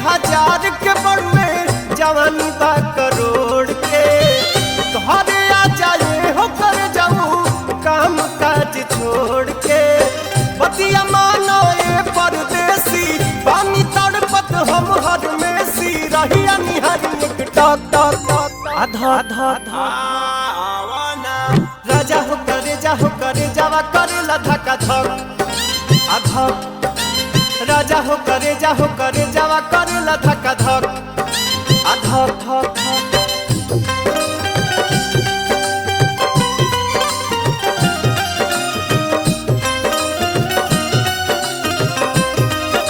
हजार के बड़ुए जवानी बा करोड़ के तोहरे आ जाए हो कर जाऊं काम काज छोड़ के बतिया मानो ए परदेसी पानी तड़पत हम हर में सी रहिया निहारी एक टक टक टक आधा आधा आवाना राजा हो करे जावा करे लधा का धक आधा राजा हो करे जावा करे लधा का धक